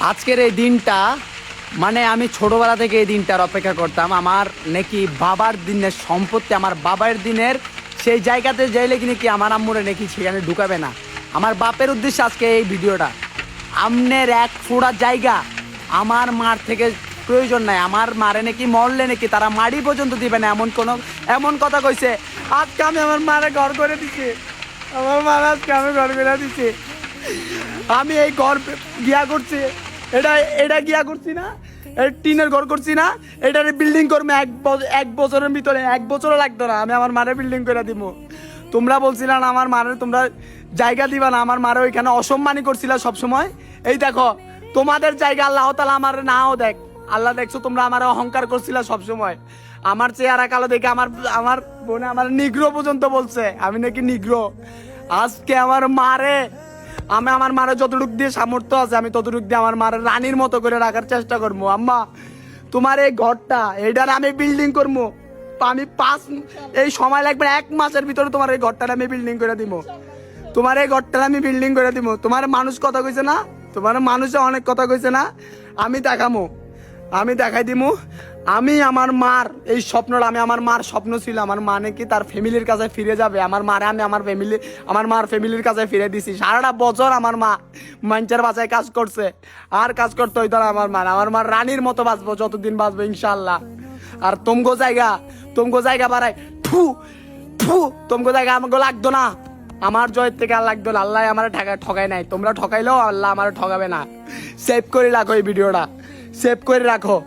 আজকের এই দিনটা মানে আমি ছোটবেলা থেকে এই দিনটার অপেক্ষা করতাম। আমার নাকি বাবার দিনের সম্পত্তি, আমার বাবার দিনের সেই জায়গাতে যাইলে কি নাকি আমার আম্মুরে নাকি সেখানে ঢুকাবে না। আমার বাপের উদ্দেশ্যে আজকে এই ভিডিওটা। আমনের এক ফোড়া জায়গা আমার মার থেকে প্রয়োজন নাই। আমার মারে নাকি মরলে নাকি তারা মাড়ি পর্যন্ত দিবে না, এমন কথা কইছে। আজকে আমি আমার মারে ঘর করে দিছি, আমার মার আজকে আমি ঘর করে দিছি। আমি এই ঘর গিয়া করছি, এটা গিয়া করছি না, টিনের ঘর করছি না, এটার বিল্ডিং করবো এক বছরের ভিতরে। 1 বছরও লাগতো না, আমি আমার মারে বিল্ডিং করে দিব। তোমরা বলছিলা না আমার মারে তোমরা জায়গা দিবা না, আমার মারে ওইখানে অসম্মানই করছিলা সবসময়। এই দেখো তোমাদের জায়গা আল্লাহ তাআলা আমার নাও দেখ, আল্লাহ দেখছো তোমরা আমার অহংকার করছিলা সবসময়। আমার চেহারা কালো দেখে আমার বোনে আমার নিগ্রো পর্যন্ত বলছে আমি নাকি নিগ্রো। আজকে আমার মারে আমি আমার মারে যতটুক দিয়ে সামর্থ্য আছে আমি ততটুক দিয়ে আমার মারে রানীর মতো করে রাখার চেষ্টা করবো। আম্মা তোমার এই ঘরটা এইটার আমি বিল্ডিং করবো, আমি এই সময় লাগবে 1 মাসের ভিতরে তোমার এই ঘরটা আমি বিল্ডিং করে দিব। তোমার এই ঘরটা আমি বিল্ডিং করে দিব। তোমার মানুষ কথা কইছে না, তোমার মানুষে অনেক কথা কইছে না, আমি দেখামো, আমি দেখাই দিমু। আমি আমার মার এই স্বপ্নটা, আমি আমার মার স্বপ্ন ছিল আমার মা নাকি তার ফ্যামিলির কাছে ফিরে যাবে। আমার মারে আমি আমার মার ফ্যামিলির কাছে ফিরে দিছি। সারাটা বছর আমার মা মানুষের বাসায় কাজ করছে, আর কাজ করতে হইতো না। আমার মার রানীর মতো বাঁচবো, যতদিন বাঁচবো ইনশাল্লাহ। আর তোমগো জায়গা বাড়াই তোমগো জায়গা আমাকে লাগতো না, আমার জয়ের থেকে আর লাগতো না। আল্লাহ আমার ঠকাই নাই, তোমরা ঠকাইলেও আল্লাহ আমার ঠকাবে না। সেভ করে রাখো এই ভিডিওটা, সেভ করে রাখো।